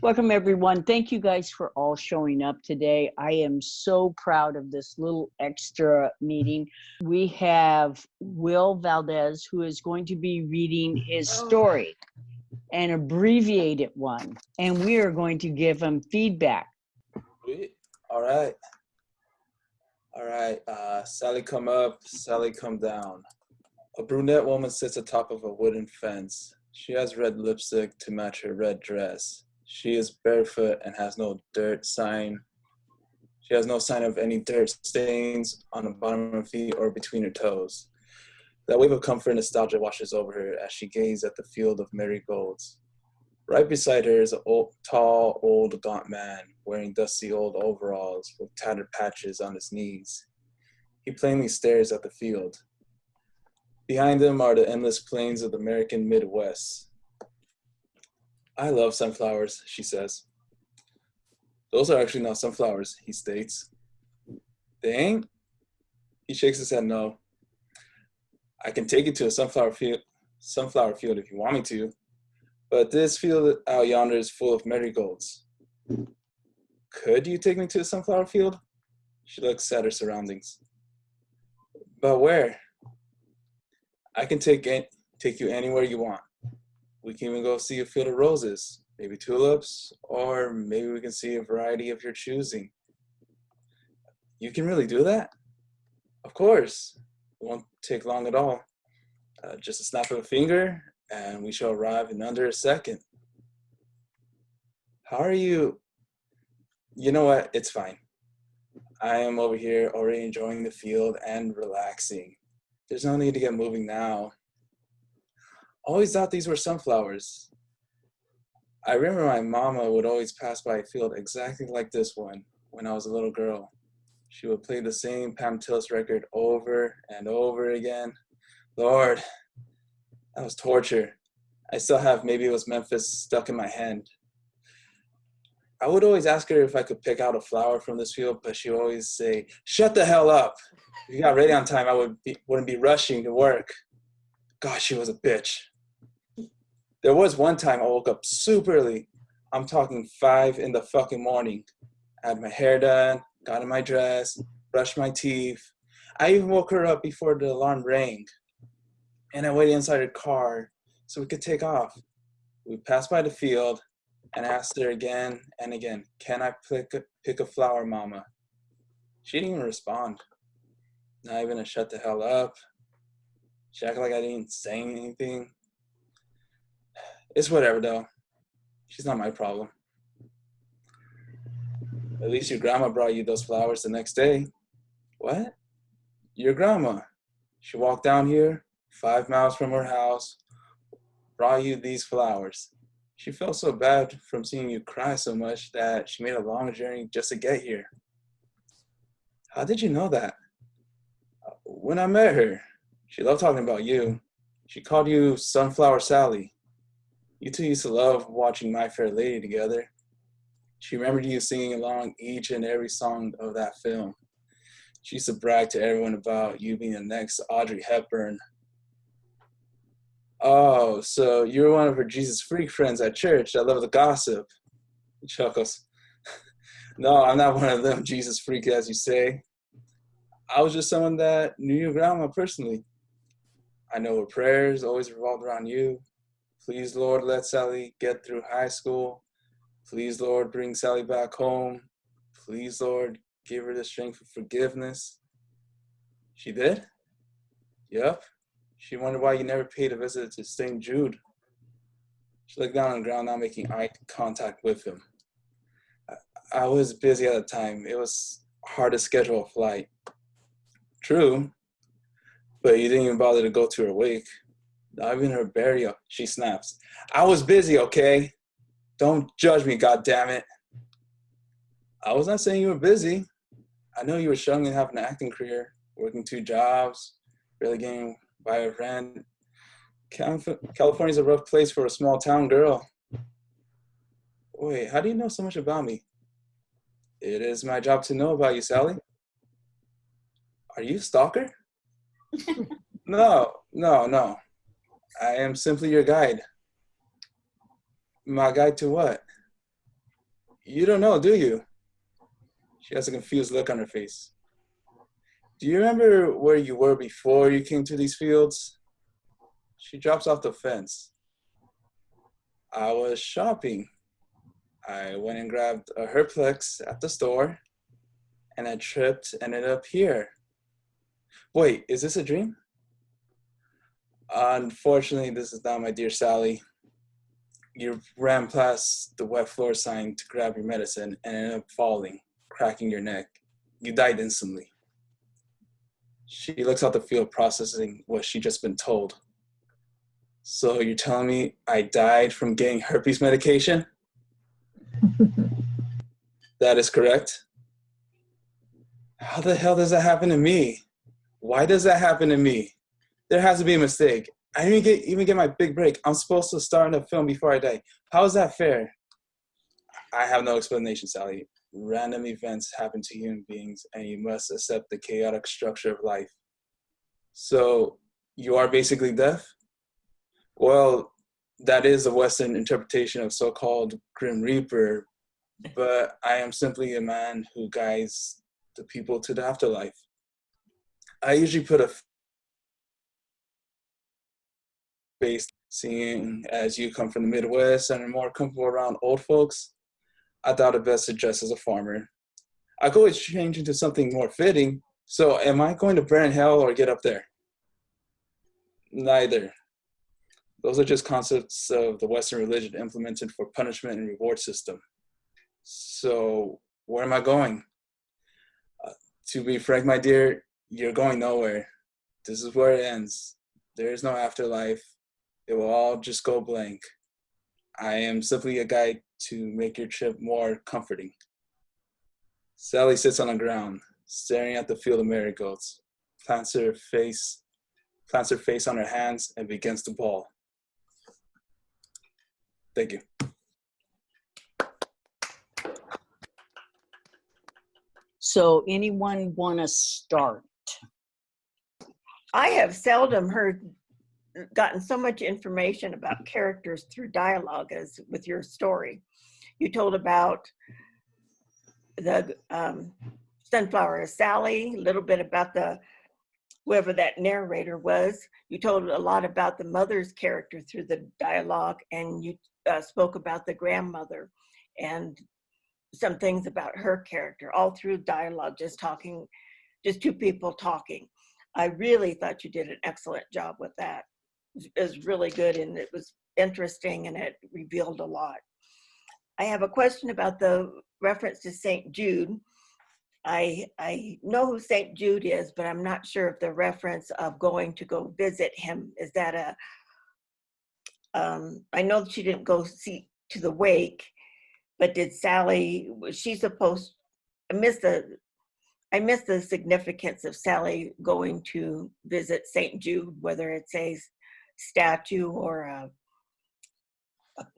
Welcome, everyone. Thank you guys for all showing up today. I am so proud of this little extra meeting. We have Will Valdez, who is going to be reading his story, an abbreviated one, and we are going to give him feedback. All right. Sally come up, Sally come down. A brunette woman sits atop of a wooden fence. She has red lipstick to match her red dress. She is barefoot and has no dirt sign. She has no sign of any dirt stains on the bottom of her feet or between her toes. That wave of comfort and nostalgia washes over her as she gazes at the field of marigolds. Right beside her is a tall, old, gaunt man wearing dusty old overalls with tattered patches on his knees. He plainly stares at the field. Behind him are the endless plains of the American Midwest. I love sunflowers, she says. Those are actually not sunflowers, he states. They ain't? He shakes his head no. I can take you to a sunflower field if you want me to, but this field out yonder is full of marigolds. Could you take me to a sunflower field? She looks at her surroundings. But where? I can take you anywhere you want. We can even go see a field of roses, maybe tulips, or maybe we can see a variety of your choosing. You can really do that? Of course. It won't take long at all. Just a snap of a finger, and we shall arrive in under a second. How are you? You know what? It's fine. I am over here already enjoying the field and relaxing. There's no need to get moving now. Always thought these were sunflowers. I remember my mama would always pass by a field exactly like this one when I was a little girl. She would play the same Pam Tillis record over and over again. Lord, that was torture. I still have Maybe It Was Memphis stuck in my hand. I would always ask her if I could pick out a flower from this field, but she would always say, "Shut the hell up. If you got ready on time, I wouldn't be rushing to work." Gosh, she was a bitch. There was one time I woke up super early. I'm talking 5 in the fucking morning. I had my hair done, got in my dress, brushed my teeth. I even woke her up before the alarm rang. And I waited inside her car so we could take off. We passed by the field and asked her again and again, "Can I pick a flower, Mama?" She didn't even respond. Not even a shut the hell up. She acted like I didn't say anything. It's whatever though. She's not my problem. At least your grandma brought you those flowers the next day. What? Your grandma. She walked down here, 5 miles from her house, brought you these flowers. She felt so bad from seeing you cry so much that she made a long journey just to get here. How did you know that? When I met her, she loved talking about you. She called you Sunflower Sally. You two used to love watching My Fair Lady together. She remembered you singing along each and every song of that film. She used to brag to everyone about you being the next Audrey Hepburn. Oh, so you're one of her Jesus freak friends at church that love the gossip. He chuckles. No, I'm not one of them Jesus freaks, as you say. I was just someone that knew your grandma personally. I know her prayers always revolved around you. Please, Lord, let Sally get through high school. Please, Lord, bring Sally back home. Please, Lord, give her the strength of forgiveness. She did? Yep. She wondered why you never paid a visit to St. Jude. She looked down on the ground, not making eye contact with him. I was busy at the time. It was hard to schedule a flight. True, but you didn't even bother to go to her wake. Not even her burial, she snaps. I was busy, okay? Don't judge me, goddammit. I was not saying you were busy. I know you were struggling to have an acting career, working 2 jobs, barely getting by with rent. California's a rough place for a small town girl. Wait, how do you know so much about me? It is my job to know about you, Sally. Are you a stalker? No. I am simply your guide. My guide to what? You don't know, do you? She has a confused look on her face. Do you remember where you were before you came to these fields? She drops off the fence. I was shopping. I went and grabbed a Herplex at the store, and I tripped, ended up here. Wait, is this a dream? Unfortunately, this is not, my dear Sally. You ran past the wet floor sign to grab your medicine and ended up falling, cracking your neck. You died instantly. She looks out the field, processing what she just been told. So you're telling me I died from getting herpes medication? That is correct. How the hell does that happen to me? Why does that happen to me? There has to be a mistake. I didn't even get my big break. I'm supposed to star in a film before I die. How is that fair? I have no explanation, Sally. Random events happen to human beings, and you must accept the chaotic structure of life. So, you are basically deaf? Well, that is a Western interpretation of so-called Grim Reaper, but I am simply a man who guides the people to the afterlife. I usually put a face, seeing as you come from the Midwest and are more comfortable around old folks. I thought it best to dress as a farmer. I could always change into something more fitting. So am I going to burn in hell or get up there? Neither. Those are just concepts of the Western religion implemented for punishment and reward system. So where am I going? To be frank, my dear, you're going nowhere. This is where it ends. There is no afterlife. It will all just go blank. I am simply a guide to make your trip more comforting. Sally sits on the ground, staring at the field of marigolds, plants her face on her hands, and begins to bawl. Thank you. So anyone want to start? I have seldom gotten so much information about characters through dialogue as with your story. You told about the Sunflower Sally, a little bit about whoever that narrator was. You told a lot about the mother's character through the dialogue, and you spoke about the grandmother and some things about her character, all through dialogue, just two people talking. I really thought you did an excellent job with that. It was really good, and it was interesting, and it revealed a lot. I have a question about the reference to St. Jude. I know who St. Jude is, but I'm not sure if the reference of going to go visit him, is that I know she didn't go see to the wake, but was she supposed, I missed the significance of Sally going to visit St. Jude, whether it's a statue or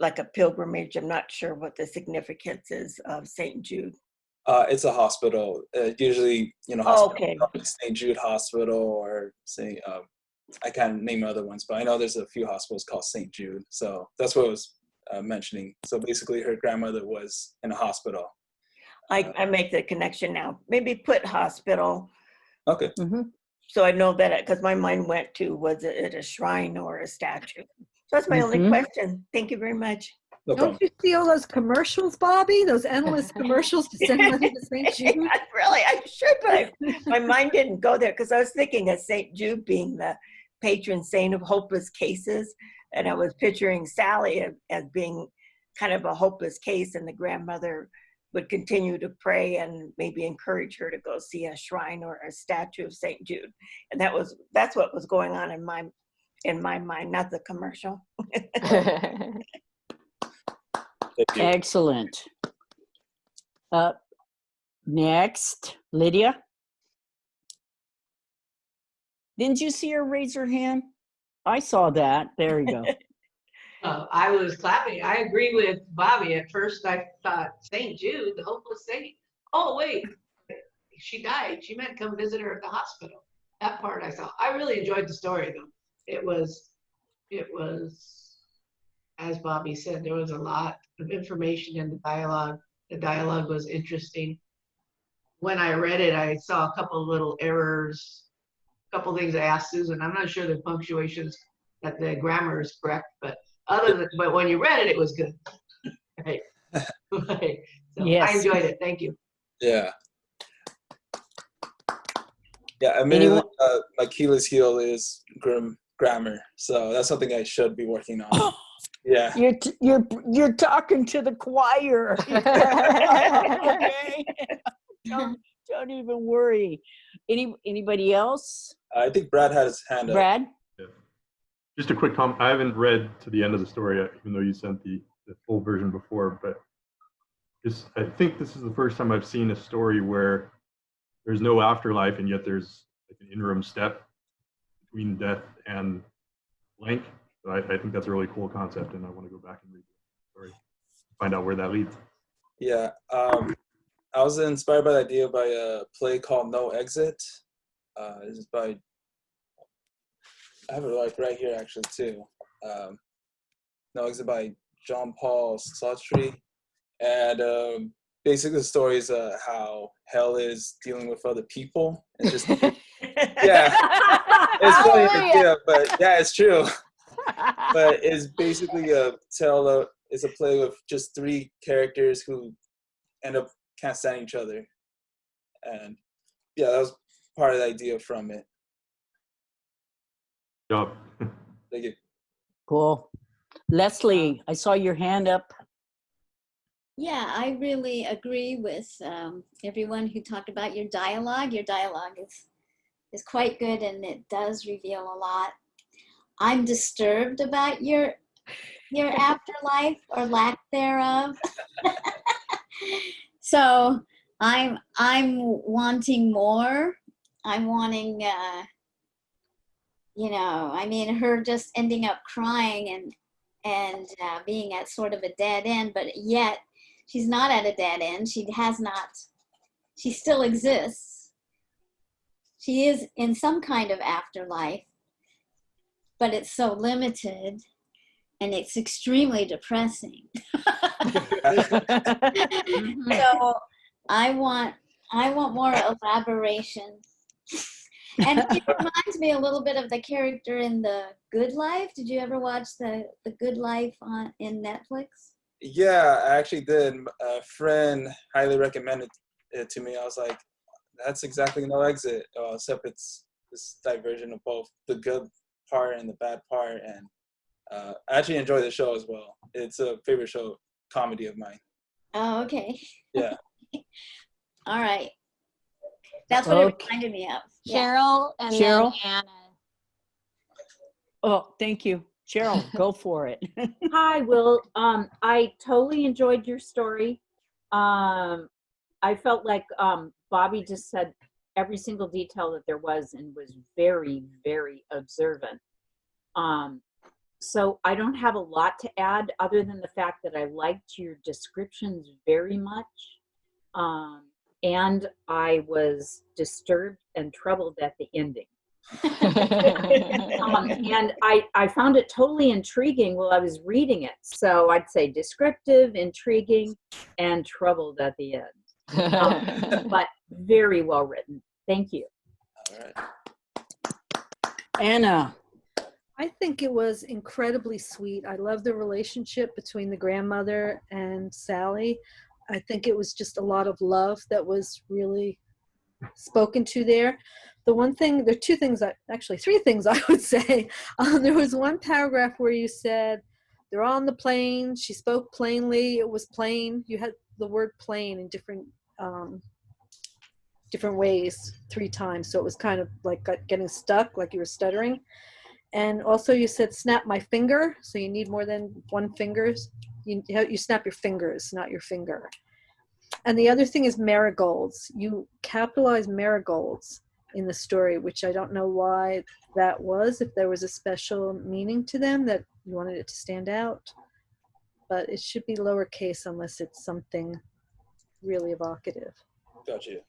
like a pilgrimage. I'm not sure what the significance is of St. Jude. It's a hospital. Usually, Okay. St. Jude Hospital, or say, I can't name other ones, but I know there's a few hospitals called St. Jude. So that's what I was mentioning. So basically, her grandmother was in a hospital. I make the connection now. Maybe put hospital. Okay. Mm-hmm. So I know that, because my mind went to, was it a shrine or a statue? So that's my only question. Thank you very much. No problem. Don't you see all those commercials, Bobby? Those endless commercials to send money to St. Jude? Really, I should, but my mind didn't go there, because I was thinking of St. Jude being the patron saint of hopeless cases. And I was picturing Sally as being kind of a hopeless case, and the grandmother would continue to pray and maybe encourage her to go see a shrine or a statue of St. Jude. And that's what was going on in my mind, not the commercial. Excellent. Next, Lydia. Didn't you see her raise her hand? I saw that. There you go. I was clapping. I agree with Bobby. At first, I thought St. Jude, the hopeless saint. Oh, wait, she died. She meant come visit her at the hospital. That part I saw. I really enjoyed the story, though. It was, as Bobby said, there was a lot of information in the dialogue, The dialogue was interesting. When I read it, I saw a couple of little errors, a couple of things I asked Susan. I'm not sure the punctuations, that the grammar is correct, but but when you read it, it was good. Right. Right. So I Yes. enjoyed it. Thank you. Yeah. Yeah, admittedly, my Achilles heel is grammar, so that's something I should be working on. Yeah. You're talking to the choir. Okay. Don't even worry. Anybody else? I think Brad had his hand up. Brad? Yeah. Just a quick comment. I haven't read to the end of the story yet, even though you sent the full version before, but I think this is the first time I've seen a story where there's no afterlife and yet there's like an interim step between death and blank. So I think that's a really cool concept, and I want to go back and read the story, find out where that leads. Yeah. I was inspired by the idea by a play called No Exit. This is by, I have it like right here actually too. No Exit by Jean-Paul Sartre. And basically the story is how hell is dealing with other people. And just, yeah, it's a funny idea, but yeah, it's true. But it's basically it's a play with just 3 characters who end up can't stand each other. And yeah, that was part of the idea from it. Job. Thank you. Cool. Leslie, I saw your hand up. Yeah, I really agree with everyone who talked about your dialogue. Your dialogue is quite good, and it does reveal a lot. I'm disturbed about your afterlife or lack thereof. So I'm wanting more. I'm wanting, I mean, her just ending up crying and being at sort of a dead end, but yet she's not at a dead end. She still exists. She is in some kind of afterlife, but it's so limited and it's extremely depressing. So I want more elaboration. And it reminds me a little bit of the character in The Good Life. Did you ever watch The Good Life in Netflix? Yeah, I actually did. A friend highly recommended it to me. I was like, that's exactly No Exit, except it's this diversion of both the good part and the bad part. And I actually enjoy the show as well. It's a favorite show, comedy of mine. Oh, okay. Yeah. All right. That's what it reminded me of. Yeah. Cheryl and Cheryl? then Anna. Oh, thank you. Cheryl, go for it. Hi, Will. I totally enjoyed your story. I felt like Bobby just said every single detail that there was and was very, very observant. So I don't have a lot to add other than the fact that I liked your descriptions very much. And I was disturbed and troubled at the ending. And I found it totally intriguing while I was reading it. So I'd say descriptive, intriguing, and troubled at the end. But very well written. Thank you. All right. Anna. I think it was incredibly sweet. I love the relationship between the grandmother and Sally. I think it was just a lot of love that was really spoken to there. The one thing, there are 2 things, actually 3 things I would say. There was one paragraph where you said, they're on the plane, she spoke plainly, it was plain. You had the word plain in different ways 3 times. So it was kind of like getting stuck, like you were stuttering. And also you said, snap my finger. So you need more than 1 finger. You snap your fingers, not your finger. And the other thing is marigolds. You capitalize marigolds in the story, which I don't know why that was, if there was a special meaning to them that you wanted it to stand out. But it should be lowercase unless it's something really evocative. Gotcha.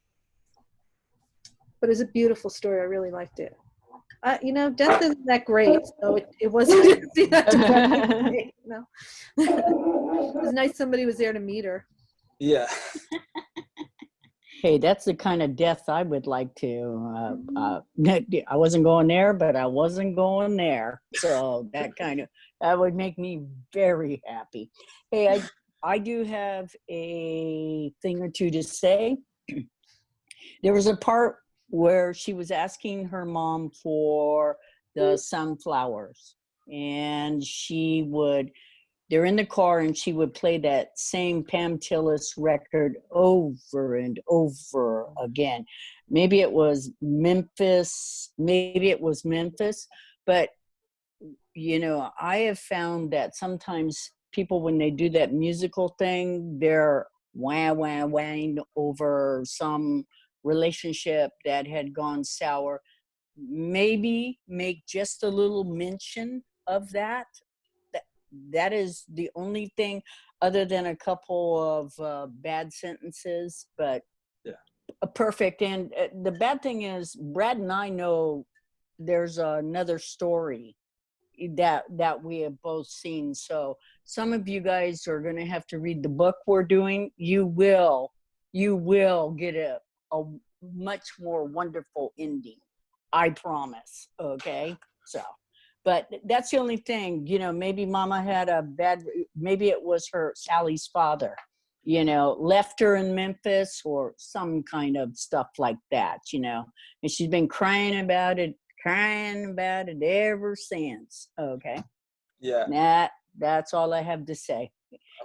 But it's a beautiful story. I really liked it. Death isn't that great, so it wasn't that depressing. No. It was nice somebody was there to meet her. Yeah. Hey, that's the kind of death I would like to. I wasn't going there, but I wasn't going there. So that would make me very happy. Hey, I do have a thing or two to say. There was a part where she was asking her mom for the sunflowers, and they're in the car, and she would play that same Pam Tillis record over and over again. Maybe it was Memphis, but I have found that sometimes people, when they do that musical thing, they're wah over some relationship that had gone sour. Maybe make just a little mention of that. That is the only thing, other than a couple of bad sentences, but Yeah. Perfect. And the bad thing is, Brad and I know there's another story that we have both seen. So some of you guys are going to have to read the book we're doing. You will get a much more wonderful ending. I promise. Okay. So, but that's the only thing, maybe mama had maybe it was Sally's father, left her in Memphis or some kind of stuff like that, and she's been crying about it ever since. Okay. Yeah. That's all I have to say.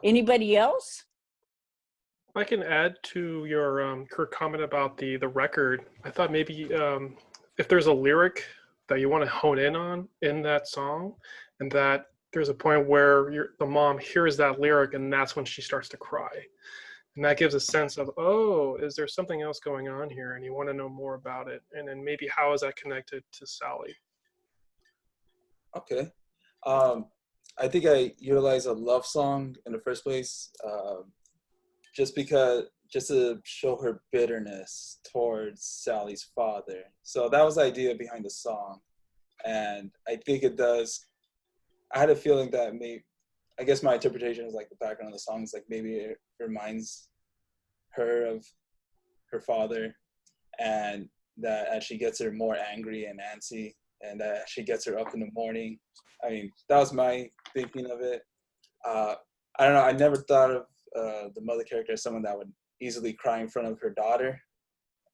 Anybody else? I can add to your comment about the record. I thought maybe if there's a lyric that you want to hone in on in that song, and that there's a point where the mom hears that lyric and that's when she starts to cry. And that gives a sense of, oh, is there something else going on here? And you want to know more about it. And then maybe how is that connected to Sally? Okay. I think I utilized a love song in the first place, just to show her bitterness towards Sally's father. So that was the idea behind the song. And I think it does. I had a feeling that I guess my interpretation is like the background of the song is like maybe it reminds her of her father, and that as she gets her more angry and antsy, and that she gets her up in the morning. I mean, that was my thinking of it. I don't know. I never thought of the mother character as someone that would easily cry in front of her daughter.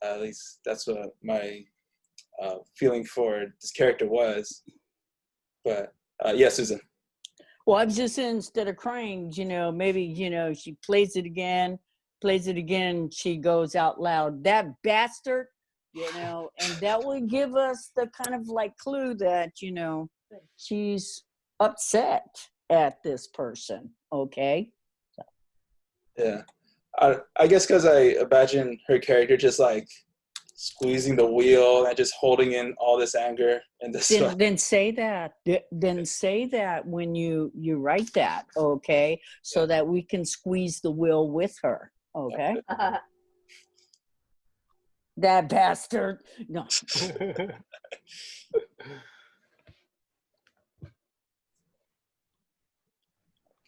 At least that's what my feeling for this character was. But yeah, Susan. Well, I was just saying, instead of crying, maybe, she plays it again, she goes out loud, that bastard, and that would give us the kind of like clue that, she's upset at this person. Okay. So. Yeah. I guess because I imagine her character just like squeezing the wheel and just holding in all this anger and this. Then say that. Then say that when you write that, okay? So that we can squeeze the wheel with her, okay? That bastard. No.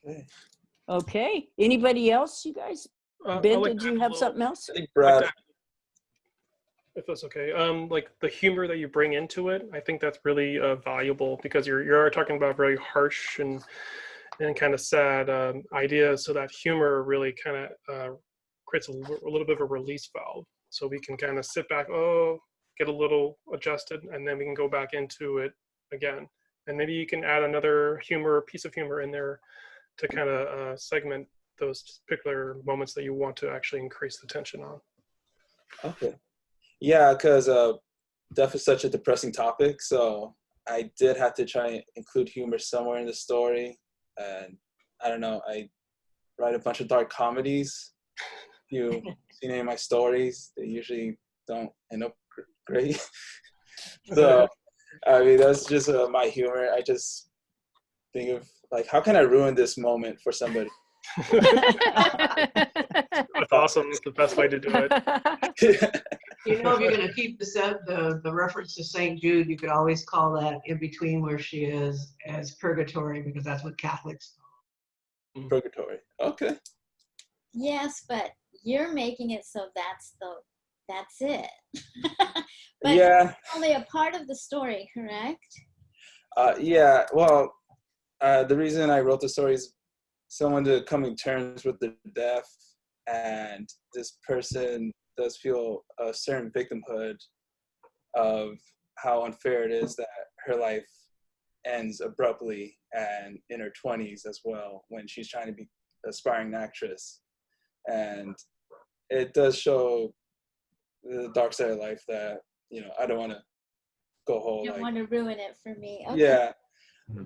Okay. Okay. Anybody else, you guys? Ben, did you have something else? I think Brad. If that's okay. Like the humor that you bring into it, I think that's really valuable, because you're talking about very harsh and kind of sad ideas. So that humor really kind of creates a little bit of a release valve. So we can kind of sit back, get a little adjusted, and then we can go back into it again. And maybe you can add another piece of humor in there to kind of segment those particular moments that you want to actually increase the tension on. Okay. Yeah, because death is such a depressing topic, so I did have to try and include humor somewhere in the story. And I don't know, I write a bunch of dark comedies. If you've seen any of my stories, they usually don't end up great. So, I mean, that's just my humor. I just think of, like, how can I ruin this moment for somebody? That's awesome. It's the best way to do it. If you're going to keep the reference to St. Jude, you could always call that in between where she is as purgatory, because that's what Catholics call. Purgatory. Okay. Yes, but you're making it so that's it. But Yeah, only a part of the story, correct? yeah. Well, the reason I wrote the story is someone to coming to terms with their death, and this person does feel a certain victimhood of how unfair it is that her life ends abruptly and in her 20s as well, when she's trying to be an aspiring actress. And it does show the dark side of life that, I don't want to go whole You don't like, want to ruin it for me. Okay. yeah,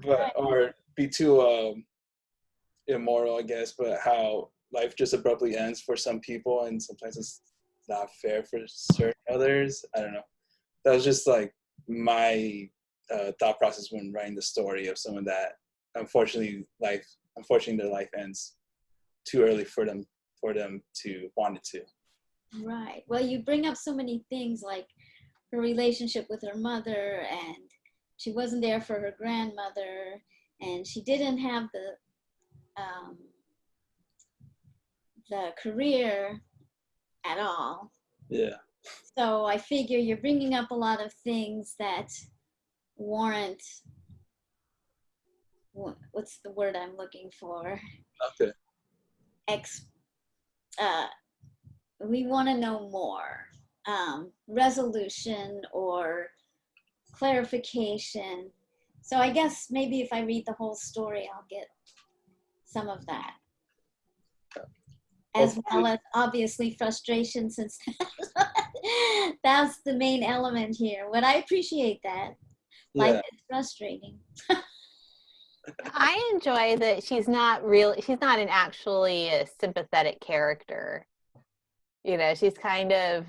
but or be too immoral, I guess, but how life just abruptly ends for some people, and sometimes it's not fair for certain others. I don't know. That was just like my thought process when writing the story of someone that unfortunately their life ends too early for them to want it to. Right. Well, you bring up so many things like her relationship with her mother, and she wasn't there for her grandmother, and she didn't have the career at all. Yeah. So I figure you're bringing up a lot of things that warrant, what's the word I'm looking for? Okay. We want to know more, resolution or clarification. So I guess maybe if I read the whole story, I'll get some of that. As well as obviously frustration, since that's the main element here. But I appreciate that. Life is frustrating. I enjoy that she's not an actually a sympathetic character. She's kind of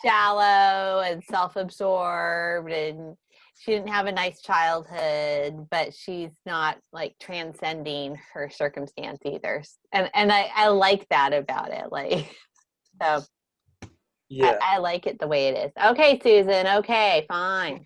shallow and self-absorbed, and she didn't have a nice childhood, but she's not like transcending her circumstance either. And I like that about it. Like, so yeah. I like it the way it is. Okay, Susan. Okay, fine.